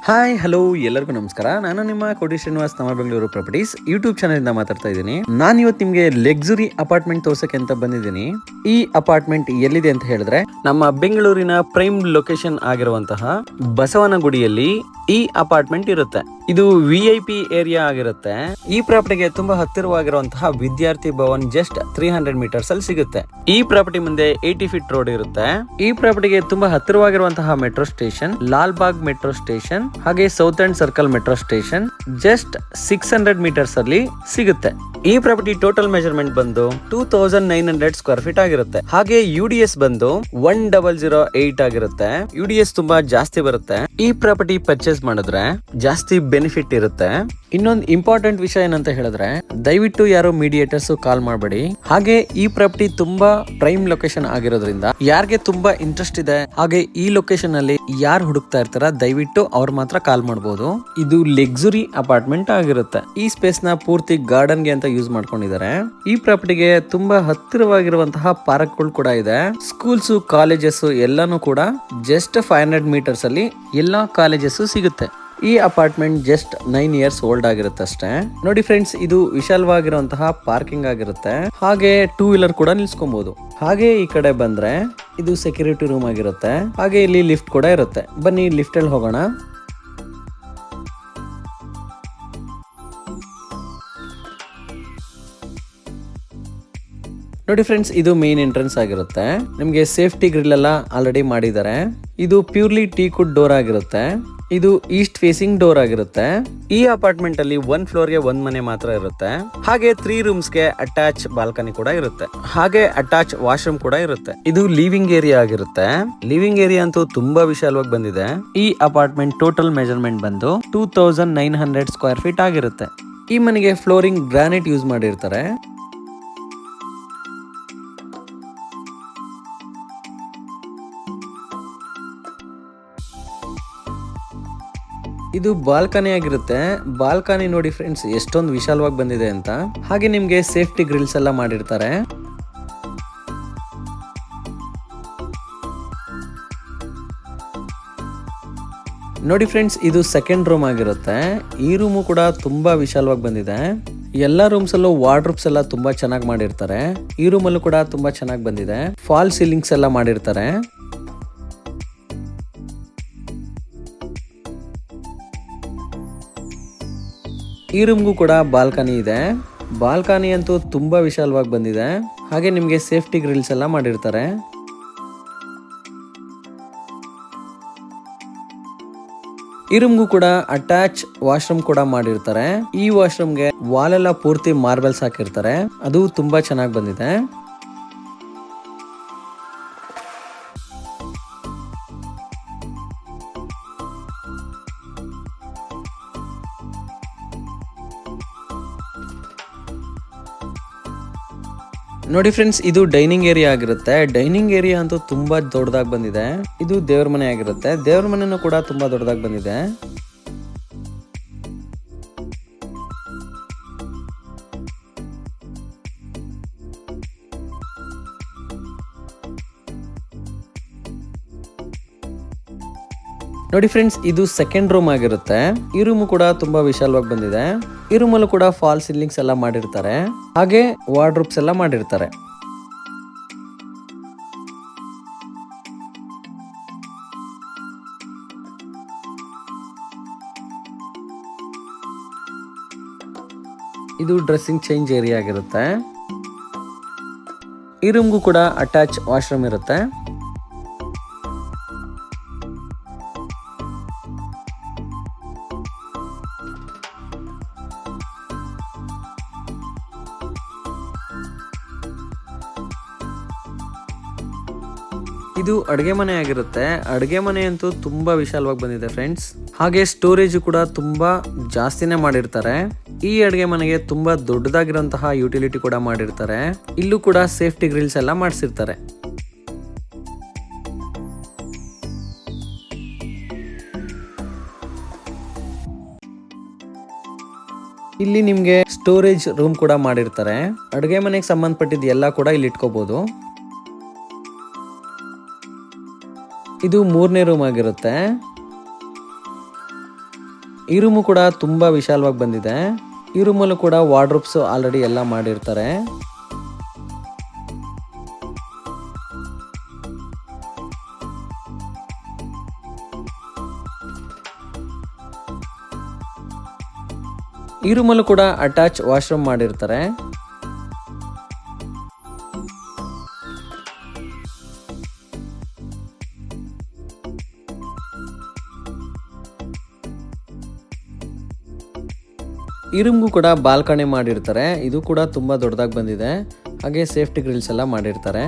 Hi hello ಎಲ್ಲರಿಗೂ ನಮಸ್ಕಾರ. ನಾನು ನಿಮ್ಮ ಕೋಟಿ ಶ್ರೀನಿವಾಸ್ ನಮ್ಮ ಬೆಂಗಳೂರು ಪ್ರಾಪರ್ಟೀಸ್ ಯೂಟ್ಯೂಬ್ ಚಾನಲ್ ಇಂದ ಮಾತಾಡ್ತಾ ಇದ್ದೀನಿ. ನಾನು ಇವತ್ತು ನಿಮಗೆ ಲಕ್ಸುರಿ ಅಪಾರ್ಟ್ಮೆಂಟ್ ತೋರ್ಸಕ್ಕೆ ಅಂತ ಬಂದಿದ್ದೀನಿ. ಈ ಅಪಾರ್ಟ್ಮೆಂಟ್ ಎಲ್ಲಿದೆ ಅಂತ ಹೇಳಿದ್ರೆ ನಮ್ಮ ಬೆಂಗಳೂರಿನ ಪ್ರೈಮ್ ಲೊಕೇಶನ್ ಆಗಿರುವಂತಹ ಬಸವನಗುಡಿಯಲ್ಲಿ ಈ ಅಪಾರ್ಟ್ಮೆಂಟ್ ಇರುತ್ತೆ. ಇದು VIP ಏರಿಯಾ ಆಗಿರುತ್ತೆ. ಈ ಪ್ರಾಪರ್ಟಿಗೆ ತುಂಬಾ ಹತ್ತಿರವಾಗಿರುವಂತಹ ವಿದ್ಯಾರ್ಥಿ ಭವನ್ ಜಸ್ಟ್ 300 ಮೀಟರ್ಸ್ ಅಲ್ಲಿ ಸಿಗುತ್ತೆ. ಈ ಪ್ರಾಪರ್ಟಿ ಮುಂದೆ 80 ಫೀಟ್ ರೋಡ್ ಇರುತ್ತೆ. ಈ ಪ್ರಾಪರ್ಟಿಗೆ ತುಂಬಾ ಹತ್ತಿರವಾಗಿರುವಂತಹ metro station Lal Bagh metro station ಹಾಗೆ south end circle metro station just 600 metres ಅಲ್ಲಿ ಸಿಗುತ್ತೆ. ಈ ಪ್ರಾಪರ್ಟಿ ಟೋಟಲ್ ಮೆಜರ್ಮೆಂಟ್ ಬಂದು 2900 ಸ್ಕ್ವೇರ್ ಫೀಟ್ ಆಗಿರುತ್ತೆ. ಹಾಗೆ UDS ಬಂದು 1008 ಆಗಿರುತ್ತೆ. UDS ತುಂಬಾ ಜಾಸ್ತಿ ಬರುತ್ತೆ. ಈ ಪ್ರಾಪರ್ಟಿ ಪರ್ಚೇಸ್ ಮಾಡಿದ್ರೆ ಜಾಸ್ತಿ ಬೆನಿಫಿಟ್ ಇರುತ್ತೆ. ಇನ್ನೊಂದು ಇಂಪಾರ್ಟೆಂಟ್ ವಿಷಯ ಏನಂತ ಹೇಳಿದ್ರೆ ದಯವಿಟ್ಟು ಯಾರು ಮೀಡಿಯೇಟರ್ಸ್ ಕಾಲ್ ಮಾಡಬೇಡಿ. ಹಾಗೆ ಈ ಪ್ರಾಪರ್ಟಿ ತುಂಬಾ ಪ್ರೈಮ್ ಲೊಕೇಶನ್ ಆಗಿರೋದ್ರಿಂದ ಯಾರಿಗೆ ತುಂಬಾ ಇಂಟ್ರೆಸ್ಟ್ ಇದೆ ಹಾಗೆ ಈ ಲೊಕೇಶನ್ ಅಲ್ಲಿ ಯಾರು ಹುಡುಕ್ತಾ ಇರ್ತಾರ ದಯವಿಟ್ಟು ಅವ್ರು ಮಾತ್ರ ಕಾಲ್ ಮಾಡಬಹುದು. ಇದು ಲಕ್ಸುರಿ ಅಪಾರ್ಟ್ಮೆಂಟ್ ಆಗಿರುತ್ತೆ. ಈ ಸ್ಪೇಸ್ ನ ಪೂರ್ತಿ ಗಾರ್ಡನ್ ಗೆ ಅಂತ ಯೂಸ್ ಮಾಡ್ಕೊಂಡಿದ್ದಾರೆ. ಈ ಪ್ರಾಪರ್ಟಿಗೆ ತುಂಬಾ ಹತ್ತಿರವಾಗಿರುವಂತಹ ಪಾರ್ಕ್ ಗಳು ಕೂಡ ಇದೆ. ಸ್ಕೂಲ್ಸ್ ಕಾಲೇಜಸ್ ಎಲ್ಲಾನು ಕೂಡ ಜಸ್ಟ್ 500 ಮೀಟರ್ಸ್ ಅಲ್ಲಿ ಎಲ್ಲಾ ಕಾಲೇಜಸ್ ಸಿಗುತ್ತೆ. ಈ ಅಪಾರ್ಟ್ಮೆಂಟ್ ಜಸ್ಟ್ 9 ಇಯರ್ಸ್ ಓಲ್ಡ್ ಆಗಿರುತ್ತೆ ಅಷ್ಟೇ. ನೋಡಿ ಫ್ರೆಂಡ್ಸ್, ಇದು ವಿಶಾಲವಾಗಿರುವಂತಹ ಪಾರ್ಕಿಂಗ್ ಆಗಿರುತ್ತೆ. ಹಾಗೆ 2 ವೀಲರ್ ಕೂಡ ನಿಲ್ಸ್ಕೊಬಹುದು. ಹಾಗೆ ಈ ಕಡೆ ಬಂದ್ರೆ ಇದು ಸೆಕ್ಯೂರಿಟಿ ರೂಮ್ ಆಗಿರುತ್ತೆ. ಹಾಗೆ ಇಲ್ಲಿ ಲಿಫ್ಟ್ ಕೂಡ ಇರುತ್ತೆ. ಬನ್ನಿ ಲಿಫ್ಟ್ ಅಲ್ಲಿ ಹೋಗೋಣ. ನೋಡಿ ಫ್ರೆಂಡ್ಸ್, ಇದು ಮೇನ್ ಎಂಟ್ರೆನ್ಸ್ ಆಗಿರುತ್ತೆ. ನಿಮ್ಗೆ ಸೇಫ್ಟಿ ಗ್ರಿಲ್ ಎಲ್ಲ ಆಲ್ರೆಡಿ ಮಾಡಿದ್ದಾರೆ. ಇದು ಪ್ಯೂರ್ಲಿ ಟೀಕುಡ್ ಡೋರ್ ಆಗಿರುತ್ತೆ. ಇದು ಈಸ್ಟ್ ಫೇಸಿಂಗ್ ಡೋರ್ ಆಗಿರುತ್ತೆ. ಈ ಅಪಾರ್ಟ್ಮೆಂಟ್ ಅಲ್ಲಿ 1 ಫ್ಲೋರ್ ಗೆ 1 ಮನೆ ಮಾತ್ರ ಇರುತ್ತೆ. ಹಾಗೆ 3 ರೂಮ್ಸ್ ಗೆ ಅಟ್ಯಾಚ್ ಬಾಲ್ಕನಿ ಕೂಡ ಇರುತ್ತೆ. ಹಾಗೆ ಅಟ್ಯಾಚ್ ವಾಶ್ರೂಮ್ ಕೂಡ ಇರುತ್ತೆ. ಇದು ಲಿವಿಂಗ್ ಏರಿಯಾ ಆಗಿರುತ್ತೆ. ಲಿವಿಂಗ್ ಏರಿಯಾ ಅಂತೂ ತುಂಬಾ ವಿಶಾಲವಾಗಿ ಬಂದಿದೆ. ಈ ಅಪಾರ್ಟ್ಮೆಂಟ್ ಟೋಟಲ್ ಮೆಜರ್ಮೆಂಟ್ ಬಂದು 2900 ಸ್ಕ್ವೇರ್ ಫೀಟ್ ಆಗಿರುತ್ತೆ. ಈ ಮನೆಗೆ ಫ್ಲೋರಿಂಗ್ ಗ್ರಾನೈಟ್ ಯೂಸ್ ಮಾಡಿರ್ತಾರೆ. ಇದು ಬಾಲ್ಕನಿ ಆಗಿರುತ್ತೆ. ಬಾಲ್ಕನಿ ನೋಡಿ ಫ್ರೆಂಡ್ಸ್ ಎಷ್ಟೊಂದು ವಿಶಾಲವಾಗಿ ಬಂದಿದೆ ಅಂತ. ಹಾಗೆ ನಿಮ್ಗೆ ಸೇಫ್ಟಿ ಗ್ರಿಲ್ಸ್ ಎಲ್ಲ ಮಾಡಿರ್ತಾರೆ. ನೋಡಿ ಫ್ರೆಂಡ್ಸ್, ಇದು ಸೆಕೆಂಡ್ ರೂಮ್ ಆಗಿರುತ್ತೆ. ಈ ರೂಮು ಕೂಡ ತುಂಬಾ ವಿಶಾಲವಾಗಿ ಬಂದಿದೆ. ಎಲ್ಲಾ ರೂಮ್ಸ್ ಅಲ್ಲೂ ವಾರ್ಡ್ರೋಬ್ಸ್ ಎಲ್ಲ ತುಂಬಾ ಚೆನ್ನಾಗಿ ಮಾಡಿರ್ತಾರೆ. ಈ ರೂಮ್ ಅಲ್ಲೂ ಕೂಡ ತುಂಬಾ ಚೆನ್ನಾಗಿ ಬಂದಿದೆ. ಫಾಲ್ ಸೀಲಿಂಗ್ಸ್ ಎಲ್ಲ ಮಾಡಿರ್ತಾರೆ. ಈ ರೂಮ್ಗೂ ಕೂಡ ಬಾಲ್ಕನಿ ಇದೆ. ಬಾಲ್ಕನಿ ಅಂತೂ ತುಂಬಾ ವಿಶಾಲವಾಗಿ ಬಂದಿದೆ. ಹಾಗೆ ನಿಮ್ಗೆ ಸೇಫ್ಟಿ ಗ್ರಿಲ್ಸ್ ಎಲ್ಲ ಮಾಡಿರ್ತಾರೆ. ಈ ರೂಮ್ಗೂ ಕೂಡ ಅಟ್ಯಾಚ್ ವಾಶ್ರೂಮ್ ಕೂಡ ಮಾಡಿರ್ತಾರೆ. ಈ ವಾಶ್ರೂಮ್ಗೆ ವಾಲ್ ಎಲ್ಲ ಪೂರ್ತಿ ಮಾರ್ಬಲ್ಸ್ ಹಾಕಿರ್ತಾರೆ. ಅದು ತುಂಬಾ ಚೆನ್ನಾಗಿ ಬಂದಿದೆ. ನೋಡಿ ಫ್ರೆಂಡ್ಸ್, ಇದು ಡೈನಿಂಗ್ ಏರಿಯಾ ಆಗಿರುತ್ತೆ. ಡೈನಿಂಗ್ ಏರಿಯಾ ಅಂತೂ ತುಂಬಾ ದೊಡ್ಡದಾಗಿ ಬಂದಿದೆ. ಇದು ದೇವ್ರ ಮನೆ ಆಗಿರುತ್ತೆ. ದೇವ್ರ ಮನೆನೂ ಕೂಡ ತುಂಬಾ ದೊಡ್ಡದಾಗಿ ಬಂದಿದೆ. ನೋಡಿ ಫ್ರೆಂಡ್ಸ್, ಇದು ಸೆಕೆಂಡ್ ರೂಮ್ ಆಗಿರುತ್ತೆ. ಈ ರೂಮ್ ಕೂಡ ತುಂಬಾ ವಿಶಾಲವಾಗಿ ಬಂದಿದೆ. ಈ ರೂಮ್ ಅಲ್ಲೂ ಕೂಡ ಫಾಲ್ ಸೀಲಿಂಗ್ಸ್ ಎಲ್ಲ ಮಾಡಿರ್ತಾರೆ. ಹಾಗೆ ವಾರ್ಡ್ರೋಬ್ಸ್ ಎಲ್ಲ ಮಾಡಿರ್ತಾರೆ. ಇದು ಡ್ರೆಸ್ಸಿಂಗ್ ಚೇಂಜ್ ಏರಿಯಾ ಆಗಿರುತ್ತೆ. ಈ ರೂಮ್ಗೂ ಕೂಡ ಅಟ್ಯಾಚ್ ವಾಶ್ರೂಮ್ ಇರುತ್ತೆ. ಇದು ಅಡುಗೆ ಮನೆ ಆಗಿರುತ್ತೆ. ಅಡುಗೆ ಮನೆ ಅಂತೂ ತುಂಬಾ ವಿಶಾಲವಾಗಿ ಬಂದಿದೆ ಫ್ರೆಂಡ್ಸ್. ಹಾಗೆ ಸ್ಟೋರೇಜ್ ಕೂಡ ತುಂಬಾ ಜಾಸ್ತಿನೇ ಮಾಡಿರ್ತಾರೆ. ಈ ಅಡುಗೆ ಮನೆಗೆ ತುಂಬಾ ದೊಡ್ಡದಾಗಿರುವಂತಹ ಯುಟಿಲಿಟಿ ಕೂಡ ಮಾಡಿರ್ತಾರೆ. ಇಲ್ಲೂ ಕೂಡ ಸೇಫ್ಟಿ ಗ್ರಿಲ್ಸ್ ಎಲ್ಲ ಮಾಡಿಸಿರ್ತಾರೆ. ಇಲ್ಲಿ ನಿಮ್ಗೆ ಸ್ಟೋರೇಜ್ ರೂಮ್ ಕೂಡ ಮಾಡಿರ್ತಾರೆ. ಅಡುಗೆ ಮನೆಗೆ ಸಂಬಂಧಪಟ್ಟಿದ್ದು ಎಲ್ಲ ಕೂಡ ಇಲ್ಲಿ ಇಟ್ಕೋಬಹುದು. ಇದು ಮೂರನೇ ರೂಮ್ ಆಗಿರುತ್ತೆ. ಈ ರೂಮು ಕೂಡ ತುಂಬಾ ವಿಶಾಲವಾಗಿ ಬಂದಿದೆ. ಈ ರೂಮಲ್ಲೂ ಕೂಡ ವಾರ್ಡ್ರೋಬ್ಸ್ ಆಲ್ರೆಡಿ ಎಲ್ಲ ಮಾಡಿರ್ತಾರೆ. ಈ ರೂಮಲ್ಲೂ ಕೂಡ ಅಟ್ಯಾಚ್ ವಾಶ್ರೂಮ್ ಮಾಡಿರ್ತಾರೆ. ಈ ರೂಮ್ಗೂ ಕೂಡ ಬಾಲ್ಕನಿ ಮಾಡಿರ್ತಾರೆ. ಇದು ಕೂಡ ತುಂಬಾ ದೊಡ್ಡದಾಗಿ ಬಂದಿದೆ. ಹಾಗೆ ಸೇಫ್ಟಿ ಗ್ರಿಲ್ಸ್ ಎಲ್ಲ ಮಾಡಿರ್ತಾರೆ.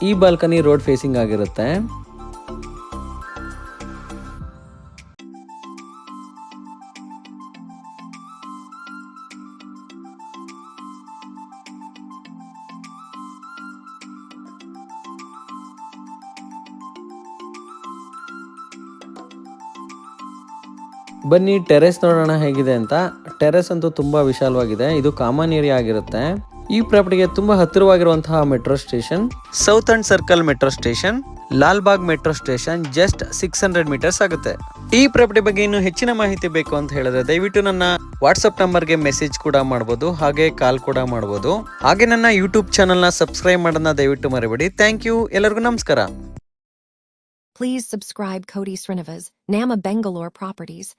ಈ ಬಾಲ್ಕನಿ ರೋಡ್ ಫೇಸಿಂಗ್ ಆಗಿರುತ್ತೆ. ಬನ್ನಿ ಟೆರೆಸ್ ನೋಡೋಣ ಹೇಗಿದೆ ಅಂತ. ಟೆರೆಸ್ ಅಂತೂ ತುಂಬಾ ವಿಶಾಲವಾಗಿದೆ. ಇದು ಕಾಮನ್ ಏರಿಯಾ ಆಗಿರುತ್ತೆ. ಈ ಪ್ರಾಪರ್ಟಿಗೆ ತುಂಬಾ ಹತ್ತಿರವಾಗಿರುವಂತಹ metro station south end circle metro station, Lal Bagh metro station just 600 metres ಆಗುತ್ತೆ. ಈ ಪ್ರಾಪರ್ಟಿ ಬಗ್ಗೆ ಇನ್ನು ಹೆಚ್ಚಿನ ಮಾಹಿತಿ ಬೇಕು ಅಂತ ಹೇಳಿದ್ರೆ ದಯವಿಟ್ಟು ನನ್ನ ವಾಟ್ಸ್ಆಪ್ ನಂಬರ್ಗೆ ಮೆಸೇಜ್ ಕೂಡ ಮಾಡಬಹುದು, ಹಾಗೆ ಕಾಲ್ ಕೂಡ ಮಾಡಬಹುದು. ಹಾಗೆ ನನ್ನ ಯೂಟ್ಯೂಬ್ ಚಾನಲ್ ನ ಸಬ್ಸ್ಕ್ರೈಬ್ ಮಾಡೋದನ್ನ ದಯವಿಟ್ಟು ಮರಿಬೇಡಿ. Thank you. ಎಲ್ಲರಿಗೂ ನಮಸ್ಕಾರ. Please subscribe Cody Srinivas, Nama Bangalore Properties.